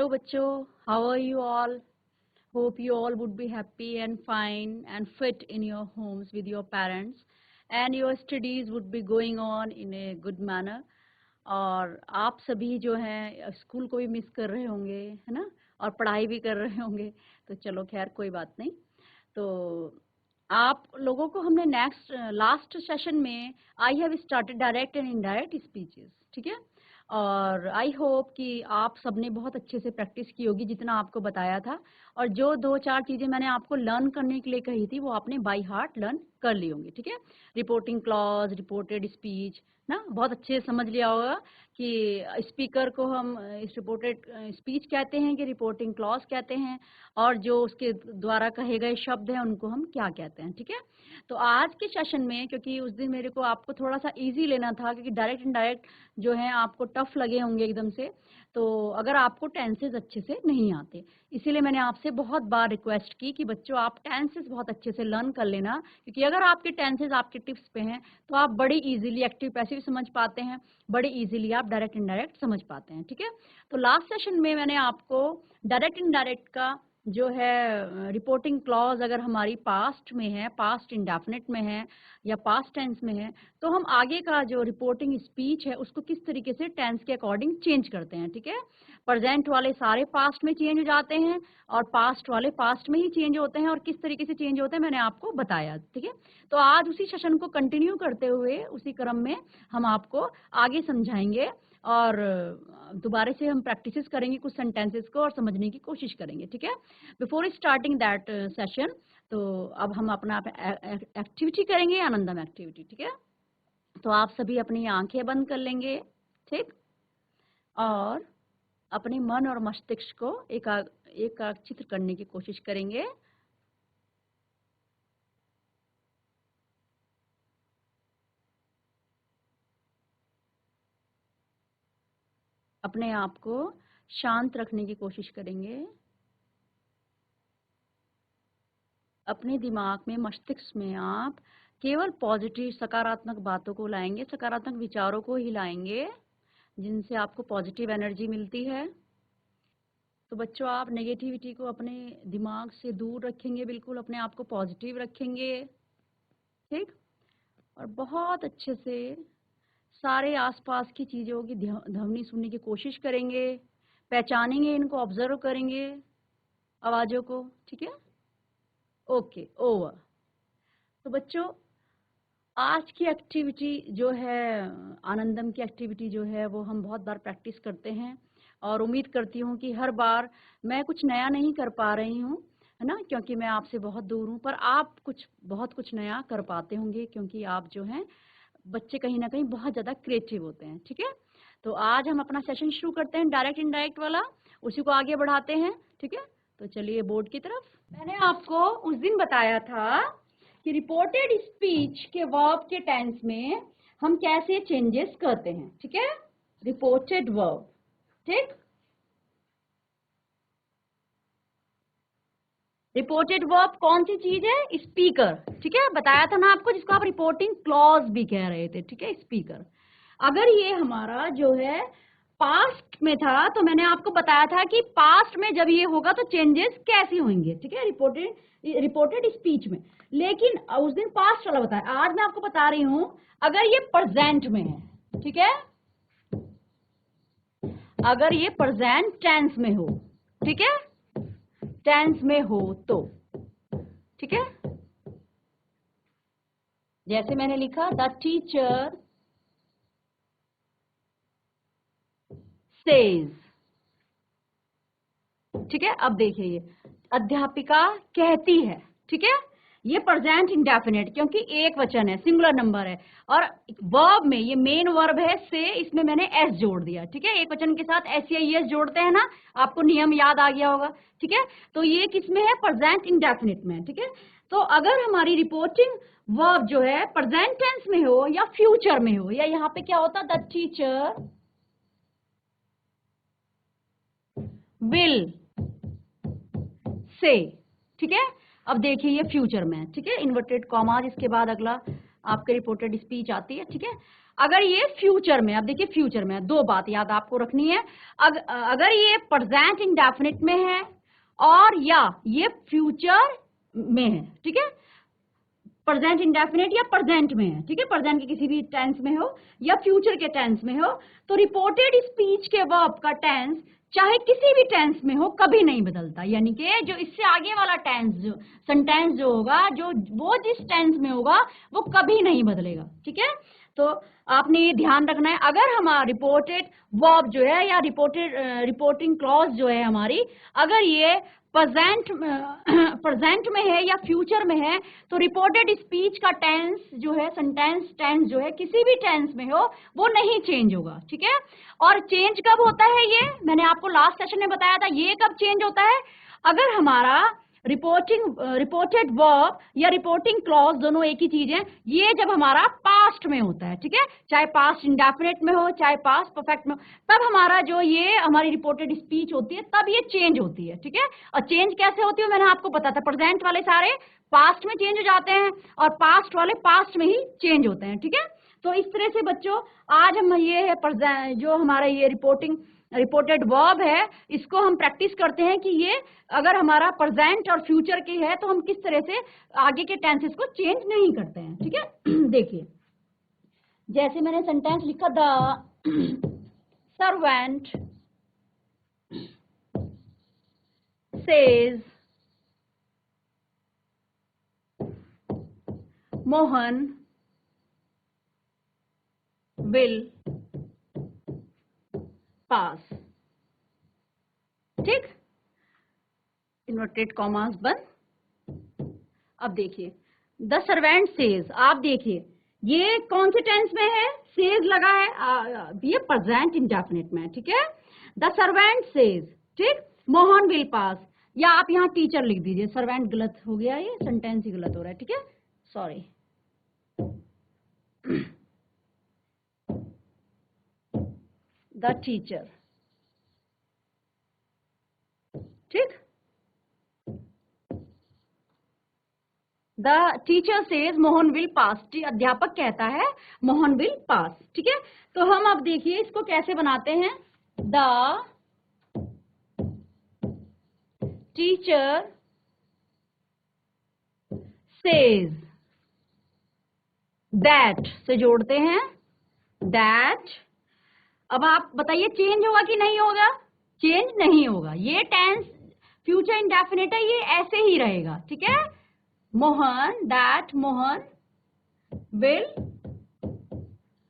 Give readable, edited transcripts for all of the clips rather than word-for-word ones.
Hello bachcho, how are you all? Hope you all would be happy and fine and fit in your homes with your parents and your studies would be going on in a good manner. और आप सभी जो हैं school को भी miss कर रहे होंगे, है ना, और पढ़ाई भी कर रहे होंगे, तो चलो खैर कोई बात नहीं। तो आप लोगों को हमने लास्ट सेशन में I have started direct and indirect speeches, ठीक है, और आई होप कि आप सबने बहुत अच्छे से प्रैक्टिस की होगी जितना आपको बताया था, और जो 2-4 चीज़ें मैंने आपको लर्न करने के लिए कही थी वो आपने बाय हार्ट लर्न कर ली होंगी, ठीक है। रिपोर्टिंग क्लॉज, रिपोर्टेड स्पीच ना, बहुत अच्छे से समझ लिया होगा कि स्पीकर को हम इस रिपोर्टेड स्पीच कहते हैं कि रिपोर्टिंग क्लॉज कहते हैं, और जो उसके द्वारा कहे गए शब्द हैं उनको हम क्या कहते हैं, ठीक है। तो आज के सेशन में, क्योंकि उस दिन मेरे को आपको थोड़ा सा इजी लेना था, क्योंकि डायरेक्ट इनडायरेक्ट जो है आपको टफ लगे होंगे एकदम से, तो अगर आपको टेंसेस अच्छे से नहीं आते, इसीलिए मैंने आपसे बहुत बार रिक्वेस्ट की कि बच्चों आप टेंसेस बहुत अच्छे से लर्न कर लेना, क्योंकि अगर आपके टेंसेस आपके टिप्स पे हैं तो आप बड़ी इजीली एक्टिव पैसिव समझ पाते हैं, बड़ी इजीली आप डायरेक्ट इनडायरेक्ट समझ पाते हैं, ठीक है। तो लास्ट सेशन में मैंने आपको डायरेक्ट इनडायरेक्ट का जो है रिपोर्टिंग क्लॉज अगर हमारी पास्ट में है, पास्ट इंडेफिनिट में है या पास्ट टेंस में है, तो हम आगे का जो रिपोर्टिंग स्पीच है उसको किस तरीके से टेंस के अकॉर्डिंग चेंज करते हैं, ठीक है। प्रेजेंट वाले सारे पास्ट में चेंज हो जाते हैं और पास्ट वाले पास्ट में ही चेंज होते हैं, और किस तरीके से चेंज होते हैं मैंने आपको बताया, ठीक है। तो आज उसी सेशन को कंटिन्यू करते हुए उसी क्रम में हम आपको आगे समझाएंगे, और दोबारा से हम प्रैक्टिस करेंगे कुछ सेंटेंसेस को और समझने की कोशिश करेंगे, ठीक है। बिफोर स्टार्टिंग दैट सेशन, तो अब हम अपना एक्टिविटी करेंगे, आनंदम एक्टिविटी, ठीक है। तो आप सभी अपनी आंखें बंद कर लेंगे, ठीक, और अपने मन और मस्तिष्क को एकाग्रचित करने की कोशिश करेंगे। अपने आप को शांत रखने की कोशिश करेंगे। अपने दिमाग में, मस्तिष्क में आप केवल पॉजिटिव सकारात्मक बातों को लाएंगे, सकारात्मक विचारों को ही लाएंगे जिनसे आपको पॉजिटिव एनर्जी मिलती है। तो बच्चों आप नेगेटिविटी को अपने दिमाग से दूर रखेंगे, बिल्कुल अपने आप को पॉजिटिव रखेंगे, ठीक, और बहुत अच्छे से सारे आसपास की चीज़ों की ध्वनि सुनने की कोशिश करेंगे, पहचानेंगे इनको, ऑब्जर्व करेंगे आवाज़ों को, ठीक है। Okay, over. तो बच्चों आज की एक्टिविटी जो है, आनंदम की एक्टिविटी जो है, वो हम बहुत बार प्रैक्टिस करते हैं, और उम्मीद करती हूँ कि हर बार मैं कुछ नया नहीं कर पा रही हूँ, है ना, क्योंकि मैं आपसे बहुत दूर हूँ, पर आप बहुत कुछ नया कर पाते होंगे, क्योंकि आप जो हैं बच्चे कहीं ना कहीं बहुत ज़्यादा क्रिएटिव होते हैं, ठीक है। तो आज हम अपना सेशन शुरू करते हैं डायरेक्ट इनडायरेक्ट वाला, उसी को आगे बढ़ाते हैं, ठीक है। तो चलिए बोर्ड की तरफ। मैंने आपको उस दिन बताया था कि रिपोर्टेड स्पीच के वर्ब के टेंस में हम कैसे चेंजेस करते हैं, ठीक है। रिपोर्टेड वर्ब, ठीक, रिपोर्टेड वर्ब कौन सी चीज है? स्पीकर, ठीक है, बताया था ना आपको, जिसको आप रिपोर्टिंग क्लॉज भी कह रहे थे, ठीक है, स्पीकर। अगर ये हमारा जो है पास्ट में था, तो मैंने आपको बताया था कि पास्ट में जब ये होगा तो चेंजेस कैसे होंगे, ठीक है, रिपोर्टेड स्पीच में। लेकिन उस दिन पास्ट वाला बताया, आज मैं आपको बता रही हूं अगर ये प्रेजेंट में है, ठीक है, अगर ये प्रेजेंट टेंस में हो, ठीक है, टेंस में हो तो, ठीक है, जैसे मैंने लिखा द टीचर सेज, ठीक है। अब देखिए ये अध्यापिका कहती है, ठीक है, ये प्रेजेंट इंडेफिनिट, क्योंकि एक वचन है, सिंगुलर नंबर है, और वर्ब में ये मेन वर्ब है से, इसमें मैंने एस जोड़ दिया, ठीक है। एक वचन के साथ एस या एस जोड़ते हैं ना, आपको नियम याद आ गया होगा, ठीक है। तो ये किसमें है? प्रेजेंट इंडेफिनिट में, ठीक है। तो अगर हमारी रिपोर्टिंग वर्ब जो है प्रेजेंट टेंस में हो या फ्यूचर में हो, या यहाँ पे क्या होता, द टीचर विल से, ठीक है। अब देखिए ये फ्यूचर में है, ठीक है, इन्वर्टेड कॉमाज, इसके बाद अगला आपके रिपोर्टेड स्पीच आती है, ठीक है। अगर ये फ्यूचर में, अब देखिए फ्यूचर में, दो बात याद आपको रखनी है। अगर ये प्रेजेंट इंडेफिनिट में है और या ये फ्यूचर में है, ठीक है, प्रेजेंट इंडेफिनिट या प्रेजेंट में है, ठीक है, प्रेजेंट के किसी भी टेंस में हो या फ्यूचर के टेंस में हो, तो रिपोर्टेड स्पीच के वर्ब का टेंस चाहे किसी भी टेंस में हो कभी नहीं बदलता। यानी कि जो इससे आगे वाला टेंस, जो सेंटेंस जो होगा, जो वो जिस टेंस में होगा वो कभी नहीं बदलेगा, ठीक है। तो आपने ये ध्यान रखना है। अगर हमारा रिपोर्टेड वर्ब जो है या रिपोर्टिंग क्लॉज जो है हमारी, अगर ये प्रेजेंट में है या फ्यूचर में है, तो रिपोर्टेड स्पीच का टेंस जो है, सेंटेंस टेंस जो है, किसी भी टेंस में हो वो नहीं चेंज होगा, ठीक है। और चेंज कब होता है, ये मैंने आपको लास्ट सेशन में बताया था। ये कब चेंज होता है, अगर हमारा रिपोर्टेड वर्ब या रिपोर्टिंग क्लॉज दोनों एक ही चीज है, ये जब हमारा पास्ट में होता है, ठीक है, चाहे पास्ट इंडेफिनिट में हो चाहे पास्ट परफेक्ट में हो, तब हमारा जो ये हमारी रिपोर्टेड स्पीच होती है तब ये चेंज होती है, ठीक है। और चेंज कैसे होती है मैंने आपको बताया था, प्रेजेंट वाले सारे पास्ट में चेंज हो जाते हैं और पास्ट वाले पास्ट में ही चेंज होते हैं, ठीक है। तो इस तरह से बच्चों आज हम ये है जो हमारा ये रिपोर्टेड वर्ब है, इसको हम प्रैक्टिस करते हैं कि ये अगर हमारा प्रेजेंट और फ्यूचर की है तो हम किस तरह से आगे के टेंसेस को चेंज नहीं करते हैं, ठीक है। देखिए जैसे मैंने सेंटेंस लिखा, the servant says Mohan will pass, ठीक, इन्वर्टेड कॉमास बंद। अब देखिए द सर्वेंट सेज, आप देखिए ये कौन से टेंस में है, सेज लगा है, ये प्रेजेंट इंडेफिनिट में है, ठीक है। द सर्वेंट सेज, ठीक, मोहन विल पास, या आप यहाँ टीचर लिख दीजिए, सर्वेंट गलत हो गया, ये सेंटेंस ही गलत हो रहा है, ठीक है, सॉरी। द टीचर, ठीक, the teacher says Mohan will pass, अध्यापक कहता है मोहन विल पास, ठीक है। तो हम अब देखिए इसको कैसे बनाते हैं, द टीचर सेज दैट से जोड़ते हैं, दैट। अब आप बताइए चेंज होगा कि नहीं होगा, चेंज नहीं होगा, ये टेंस फ्यूचर इंडेफिनिट है, ये ऐसे ही रहेगा, ठीक है। Mohan, that Mohan will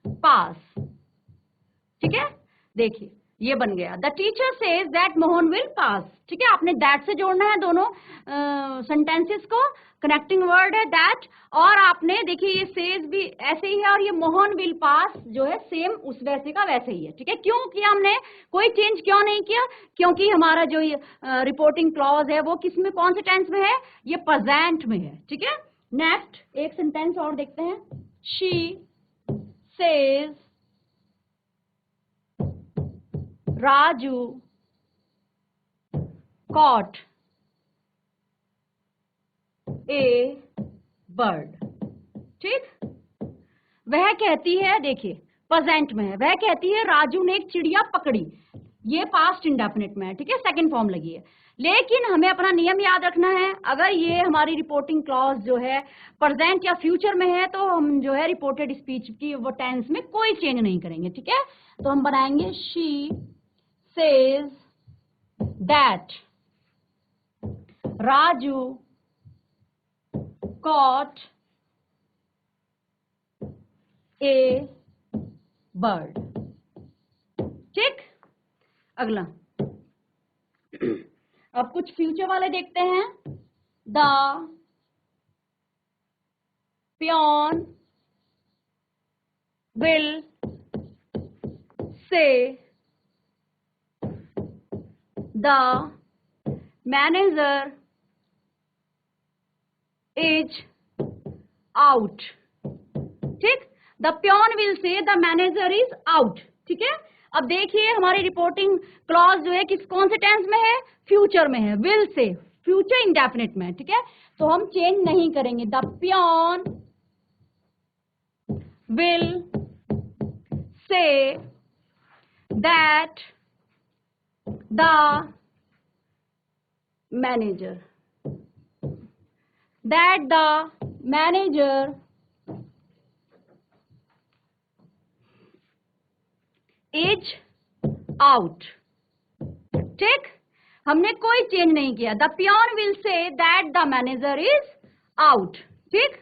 pass, ठीक है। देखिए ये बन गया, the teacher says that Mohan will pass, ठीक है। आपने दैट से जोड़ना है दोनों सेंटेंसेस को, कनेक्टिंग वर्ड है दैट, और आपने देखिए ये सेज भी ऐसे ही है और ये मोहन विल पास जो है सेम उस वैसे का वैसे ही है, ठीक है। क्यों किया हमने, कोई चेंज क्यों नहीं किया, क्योंकि हमारा जो ये रिपोर्टिंग क्लॉज है वो किस में, कौन से टेंस में है, ये प्रेजेंट में है, ठीक है। नेक्स्ट एक सेंटेंस और देखते हैं, she says Raju caught a bird, ठीक। वह कहती है, देखिए प्रेजेंट में है, वह कहती है राजू ने एक चिड़िया पकड़ी, ये पास्ट इंडेफिनिट में है, ठीक है, सेकंड फॉर्म लगी है। लेकिन हमें अपना नियम याद रखना है, अगर ये हमारी रिपोर्टिंग क्लॉज जो है प्रेजेंट या फ्यूचर में है तो हम जो है रिपोर्टेड स्पीच की वो टेंस में कोई चेंज नहीं करेंगे, ठीक है। तो हम बनाएंगे she says that Raju caught a bird, ठीक। अगला अब कुछ फ्यूचर वाले देखते हैं, the peon will say the manager is out, ठीक। The peon will say the manager is out, ठीक है। अब देखिए हमारी रिपोर्टिंग क्लॉज जो है किस कौन से टेंस में है, फ्यूचर में है, विल से फ्यूचर इंडेफिनिट में, ठीक है। तो हम चेंज नहीं करेंगे, the peon will say that the manager is out. ठीक, हमने कोई चेंज नहीं किया. The peon will say that the manager is out. ठीक,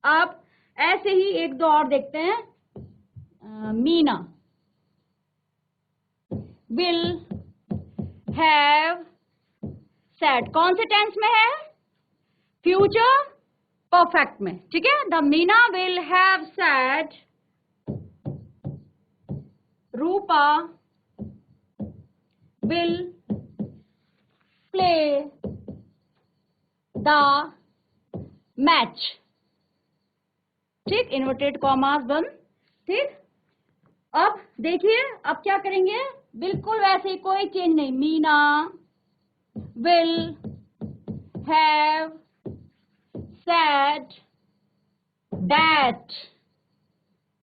अब ऐसे ही एक दो और देखते हैं. Meena will have said. कौन से टेंस में है? फ्यूचर परफेक्ट में. ठीक है, the Meena will have said Rupa will play the match. ठीक, इन्वर्टेड कॉमास बंद. ठीक, अब देखिए अब क्या करेंगे, बिल्कुल वैसे ही, कोई चेंज नहीं. Meena will have said that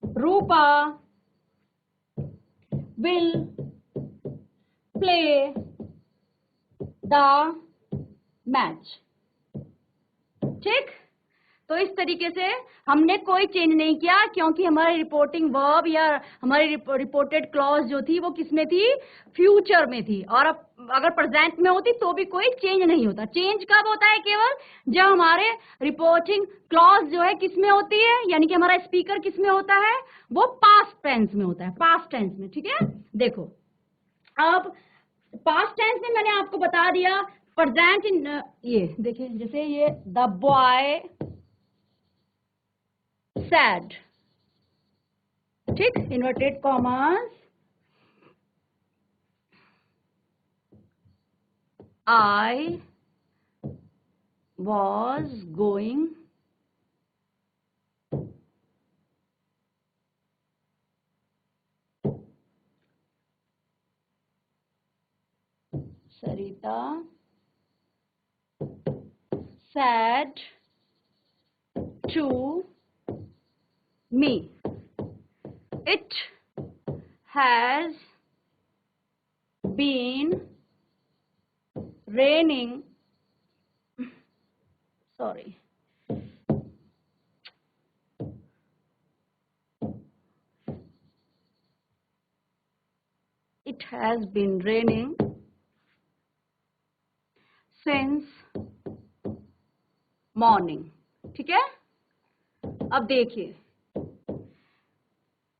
Rupa will play the match. ठीक, तो इस तरीके से हमने कोई चेंज नहीं किया, क्योंकि हमारी रिपोर्टिंग वर्ब या हमारी रिपोर्टेड क्लॉज जो थी वो किसमें थी? फ्यूचर में थी. और अब अगर प्रेजेंट में होती तो भी कोई चेंज नहीं होता. चेंज कब होता है? केवल जब हमारे रिपोर्टिंग क्लॉज जो है किसमें होती है, यानी कि हमारा स्पीकर किसमें होता है? वो पास्ट टेंस में होता है, पास्ट टेंस में. ठीक है, देखो अब पास्ट टेंस में मैंने आपको बता दिया. प्रेजेंट इन, ये देखिए जैसे ये द बॉय सैड. ठीक, inverted commas. I was going Sarita said to me, it has been raining. Sorry. It has been raining since morning. ठीक है, अब देखिए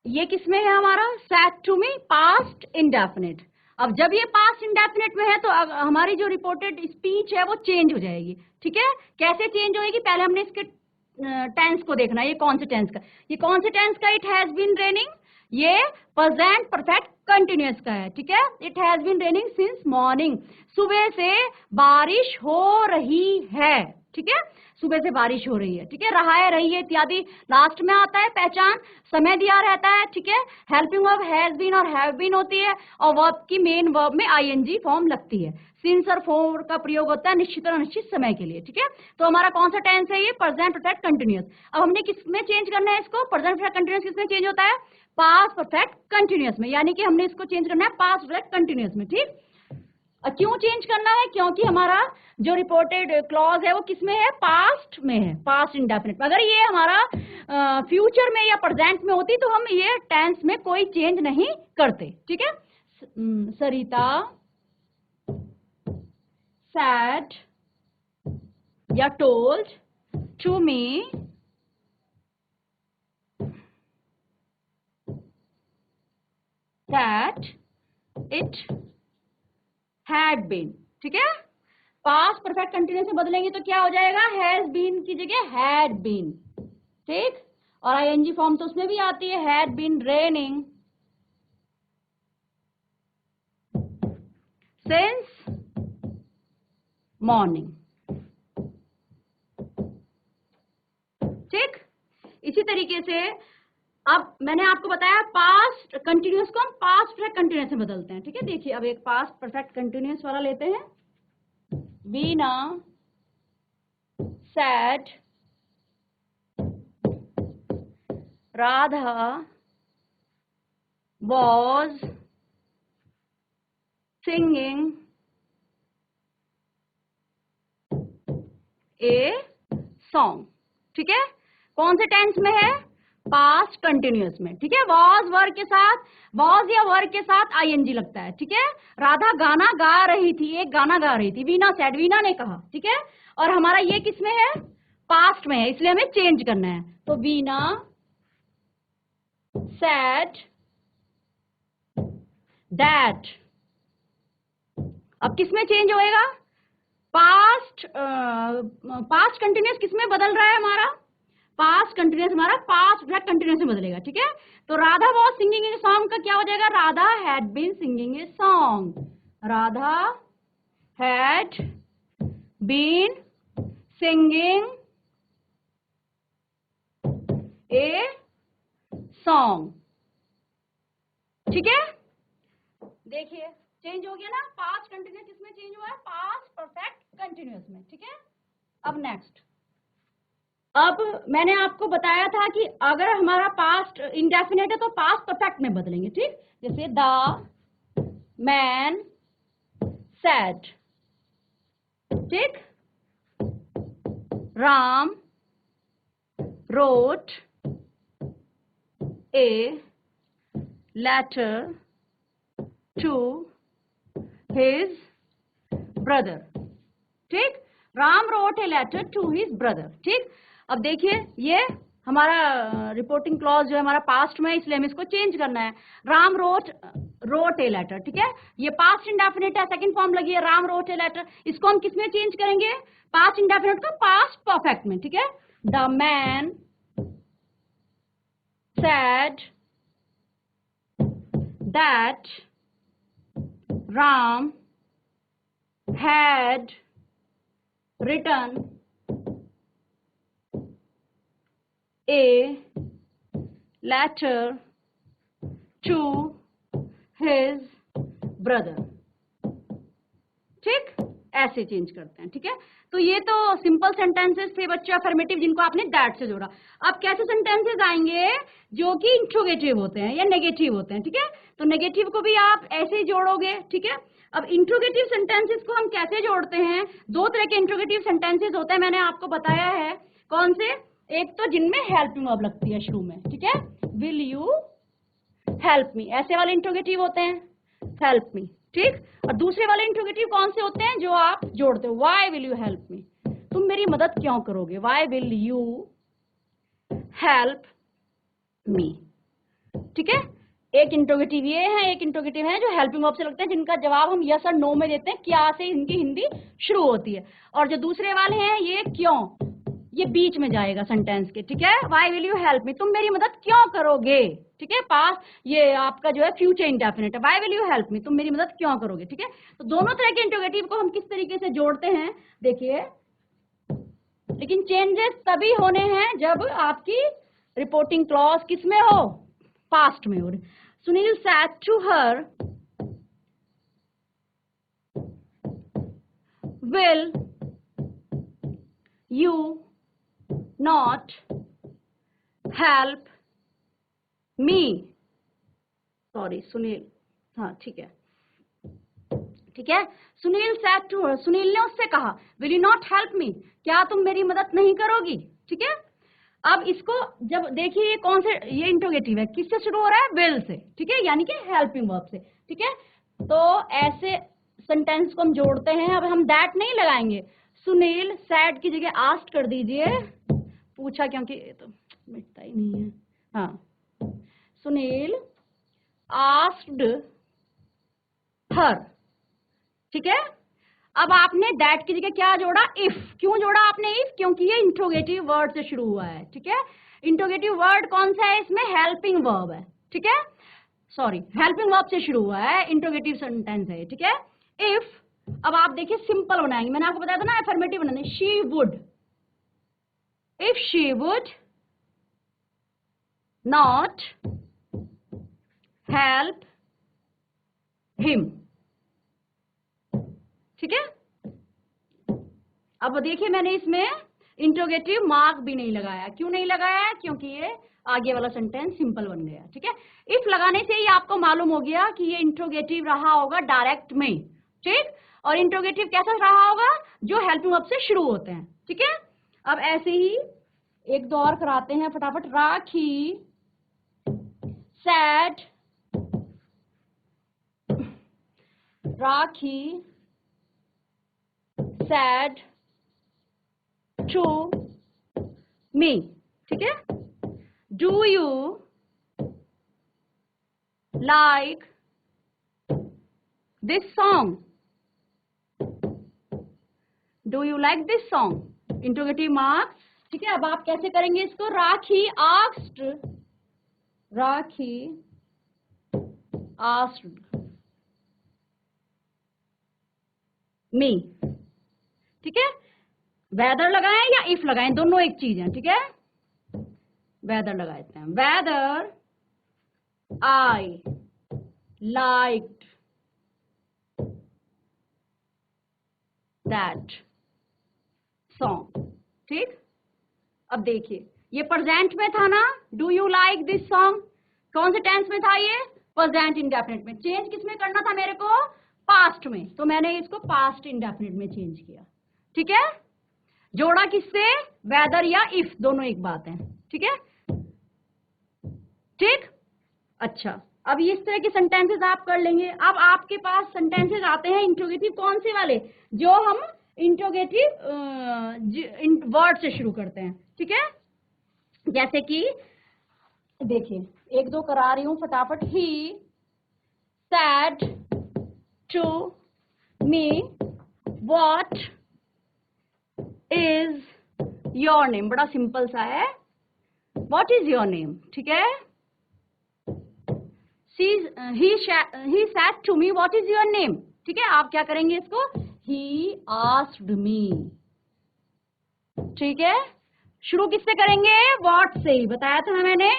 ये किसमें है हमारा? said to me, past indefinite. अब जब ये पास्ट इंडेफिनिट में है तो हमारी जो रिपोर्टेड स्पीच है वो चेंज हो जाएगी. ठीक है, कैसे चेंज होएगी? पहले हमने इसके टेंस को देखना. ये कौन से टेंस का? ये कौन से टेंस का? It has been raining. ये प्रेजेंट परफेक्ट कंटिन्यूअस का है. ठीक है, it has been raining since morning. सुबह से बारिश हो रही है. ठीक है, सुबह से बारिश हो रही है. ठीक है, रहा है, रही है इत्यादि लास्ट में आता है. पहचान समय दिया रहता है. ठीक है, हेल्पिंग वर्ब हैज बीन और हैव बीन होती है और वर्ब की मेन वर्ब में आईएनजी फॉर्म लगती है. सिंस और फॉर का प्रयोग होता है निश्चित और अनिश्चित समय के लिए. ठीक है, तो हमारा कौन सा टेंस है? ये प्रेजेंट परफेक्ट कंटिन्यूअस. अब हमने किसमें चेंज करना है इसको? प्रेजेंट परफेक्ट कंटिन्यूअस किसमें चेंज होता है? पास्ट परफेक्ट कंटिन्यूअस में. यानी कि हमने इसको चेंज करना है पास्ट परफेक्ट कंटिन्यूअस में. ठीक, क्यों चेंज करना है? क्योंकि हमारा जो रिपोर्टेड क्लॉज है वो किसमें है? पास्ट में है, पास्ट इंडेफिनिट. अगर ये हमारा फ्यूचर में या प्रेजेंट में होती तो हम ये टेंस में कोई चेंज नहीं करते. ठीक है, सरिता said या told to me that it had been. ठीक है, पास्ट परफेक्ट कंटिन्यूअस से बदलेंगे तो क्या हो जाएगा? हैज बीन की जगह हैड बीन. ठीक, और आईएनजी फॉर्म तो उसमें भी आती है. Had been raining since morning. ठीक, इसी तरीके से अब मैंने आपको बताया पास्ट कंटिन्यूअस को हम पास्ट परफेक्ट कंटिन्यूअस में बदलते हैं. ठीक है, देखिए अब एक पास्ट परफेक्ट कंटिन्यूअस वाला लेते हैं. Veena sad Radha was singing a song. ठीक है, कौन से टेंस में है? पास्ट कंटिन्यूअस में. ठीक है, वॉज वर्ग के साथ, वॉज या वर्ग के साथ आईएनजी लगता है. ठीक है, राधा गाना गा रही थी, एक गाना गा रही थी. वीना सेड, वीना ने कहा. ठीक है, और हमारा ये किस में है? पास्ट में है, इसलिए हमें चेंज करना है. तो वीना सेड दैट. अब किस में चेंज होएगा? पास्ट कंटिन्यूअस किस में बदल रहा है हमारा? पास्ट कंटिन्यूअस हमारा पास्ट प्रेजेंट कंटिन्यूअस में बदलेगा. ठीक है, तो Radha was singing a song का क्या हो जाएगा? Radha had been singing a song. Radha had been singing a song. ठीक है, देखिए चेंज हो गया ना. पास्ट कंटिन्यूअस किसमें चेंज हुआ है? पास्ट परफेक्ट कंटिन्यूअस में. ठीक है, अब नेक्स्ट. अब मैंने आपको बताया था कि अगर हमारा पास्ट इंडेफिनेट है तो पास्ट परफेक्ट में बदलेंगे. ठीक, जैसे द मैन सेड. ठीक, Ram wrote a letter to his brother. ठीक, Ram wrote a letter to his brother. ठीक, अब देखिए ये हमारा रिपोर्टिंग क्लॉज जो है हमारा पास्ट में, इसलिए हमें इसको चेंज करना है. Ram wrote a letter. ठीक है, ये पास्ट इंडेफिनिट है, सेकंड फॉर्म लगी है राम रोट ए लेटर. इसको हम किस में चेंज करेंगे? पास्ट इंडेफिनिट को पास्ट परफेक्ट में. ठीक है, the man said that Ram had written a letter to his brother. ठीक, ऐसे चेंज करते हैं. ठीक है, तो ये तो सिंपल सेंटेंसेस थे बच्चों, अफर्मेटिव, जिनको आपने दैट से जोड़ा. अब कैसे सेंटेंसेस आएंगे जो कि इंट्रोगेटिव होते हैं या नेगेटिव होते हैं. ठीक है, तो नेगेटिव को भी आप ऐसे ही जोड़ोगे. ठीक है, अब इंट्रोगेटिव सेंटेंसेस को हम कैसे जोड़ते हैं? दो तरह के इंट्रोगेटिव सेंटेंसेस होते हैं, मैंने आपको बताया है. कौन से? एक तो जिनमें हेल्पिंग वर्ब लगती है शुरू में. ठीक है, विल यू हेल्प मी, ऐसे वाले इंट्रोगेटिव होते हैं, हेल्प मी. ठीक, और दूसरे वाले इंट्रोगेटिव कौन से होते हैं? जो आप जोड़ते हो, why will you help me, तुम मेरी मदद क्यों करोगे? Why will you help me. ठीक है, एक इंट्रोगेटिव ये है, एक इंट्रोगेटिव है जो हेल्पिंग वर्ब से लगते हैं, जिनका जवाब हम यस और नो में देते हैं, क्या से इनकी हिंदी शुरू होती है. और जो दूसरे वाले हैं ये क्यों, ये बीच में जाएगा सेंटेंस के. ठीक है, why will you help me, तुम मेरी मदद क्यों करोगे. ठीक है, पास्ट ये आपका जो है फ्यूचर इंडेफिनिट है, why will you help me, तुम मेरी मदद क्यों करोगे. ठीक है, तो दोनों तरह के इंट्रोगेटिव को हम किस तरीके से जोड़ते हैं देखिए. लेकिन चेंजेस तभी होने हैं जब आपकी रिपोर्टिंग क्लॉज किस में हो? पास्ट में हो. Sunil said to her, will you not help me. Sorry Sunil, हाँ ठीक है. ठीक है, Sunil said to her, Sunil ने उससे कहा, will you not help me, क्या तुम मेरी मदद नहीं करोगी. ठीक है, अब इसको जब देखिए ये कौन से, ये इंट्रोगेटिव है, किससे शुरू हो रहा है? Will say. ठीक है, यानी कि हेल्पिंग वर्ब से. ठीक है, तो ऐसे सेंटेंस को हम जोड़ते हैं. अब हम दैट नहीं लगाएंगे, सुनील सैड की जगह आस्क्ड कर दीजिए, पूछा, क्योंकि ये तो मिटता ही नहीं है. हाँ, सुनील आस्क्ड हर. ठीक है, अब आपने दैट की जगह क्या जोड़ा? इफ. क्यों जोड़ा आपने इफ? क्योंकि ये इंट्रोगेटिव वर्ड से शुरू हुआ है. ठीक है, इंट्रोगेटिव वर्ड कौन सा है इसमें? हेल्पिंग वर्ब है. ठीक है, सॉरी, हेल्पिंग वर्ब से शुरू हुआ है, इंट्रोगेटिव सेंटेंस है. ठीक है, इफ. अब आप देखिए सिंपल बनाएंगे, मैंने आपको बताया था ना अफर्मेटिव बनाने. She would, if she would not help him. ठीक है, अब देखिए मैंने इसमें इंट्रोगेटिव मार्क भी नहीं लगाया। क्यों नहीं लगाया? क्योंकि ये आगे वाला सेंटेंस सिंपल बन गया। ठीक है, इफ लगाने से ही आपको मालूम हो गया कि ये इंट्रोगेटिव रहा होगा डायरेक्ट में। ठीक, और इंट्रोगेटिव कैसा रहा होगा? जो हेल्पिंग वर्ब से शुरू होते हैं। ठीक है, अब ऐसे ही एक दो और कराते हैं फटाफट। Rakhi said, Rakhi said to me. ठीक है, do you like this song? Do you like this song? Interrogative mark. ठीक है, अब आप कैसे करेंगे इसको? Rakhi asked, Rakhi asked me. ठीक है, वेदर लगाएं या इफ लगाएं, दोनों एक चीज है। ठीक है, वेदर लगाते हैं। Whether I liked that song. ठीक, अब देखिए ये प्रेजेंट में था ना, do you like this song. कौन से टेंस में था ये? प्रेजेंट इंडेफिनिट में। चेंज किसमें करना था मेरे को? पास्ट में, तो मैंने इसको पास्ट इंडेफिनिट में चेंज किया। ठीक है, जोड़ा किससे? वेदर या इफ, दोनों एक बात है। ठीक है, ठीक, अच्छा, अब इस तरह के सेंटेंसेस आप कर लेंगे। अब आपके पास सेंटेंसेस आते हैं इंट्रोगेटिव, कौन से वाले? जो हम इंट्रोगेटिव वर्ड से शुरू करते हैं। ठीक है, जैसे कि देखिए एक दो करा रही हूं फटाफट। He said to me what is your name. बड़ा सिंपल सा है, व्हाट इज योर नेम। ठीक है, he said to me what is your name। ठीक है, आप क्या करेंगे इसको? he asked me। ठीक है, शुरू किससे करेंगे? what से ही, बताया था ना मैंने।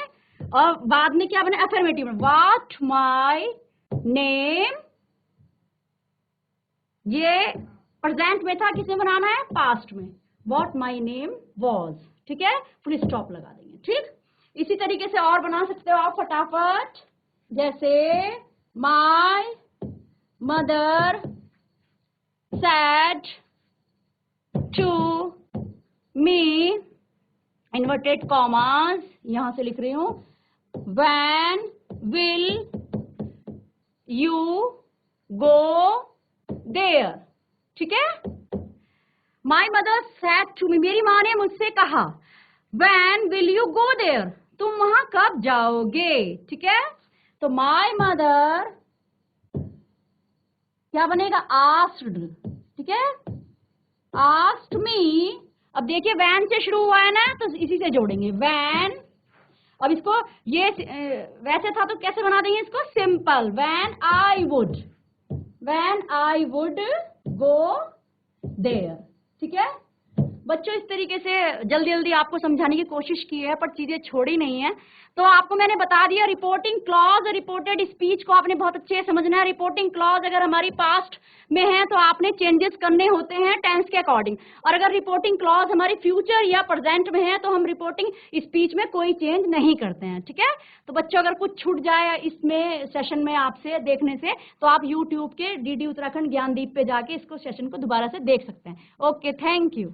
और बाद में क्या बने? अफर्मेटिव में, what my name। ये प्रेजेंट में था, किसमें बनाना है? पास्ट में। what my name was। ठीक है, फुल स्टॉप लगा देंगे। ठीक, इसी तरीके से और बना सकते हो आप फटाफट। जैसे my mother said to me, inverted commas यहां से लिख रही हूं, when will you go there। ठीक है, my mother said to me, मेरी माँ ने मुझसे कहा, when will you go there, तुम वहां कब जाओगे। ठीक है, तो my mother क्या बनेगा? asked। ठीक है, asked me। अब देखिए when से शुरू हुआ है ना, तो इसी से जोड़ेंगे when। अब इसको ये वैसे था तो कैसे बना देंगे इसको? Simple, when I would go there। ठीक है बच्चों, इस तरीके से जल्दी जल्दी आपको समझाने की कोशिश की है, पर चीजें छोड़ी नहीं है। तो आपको मैंने बता दिया, रिपोर्टिंग क्लॉज और रिपोर्टेड स्पीच को आपने बहुत अच्छे से समझना है। रिपोर्टिंग क्लॉज अगर हमारी पास्ट में है तो आपने चेंजेस करने होते हैं टेंस के अकॉर्डिंग, और अगर रिपोर्टिंग क्लॉज हमारी फ्यूचर या प्रेजेंट में है तो हम रिपोर्टिंग स्पीच में कोई चेंज नहीं करते हैं। ठीक है, तो बच्चों अगर कुछ छूट जाए इसमें सेशन में आपसे देखने से, तो आप यूट्यूब के DD उत्तराखंड ज्ञानदीप पे जाके इसको सेशन को दोबारा से देख सकते हैं। Okay, thank you.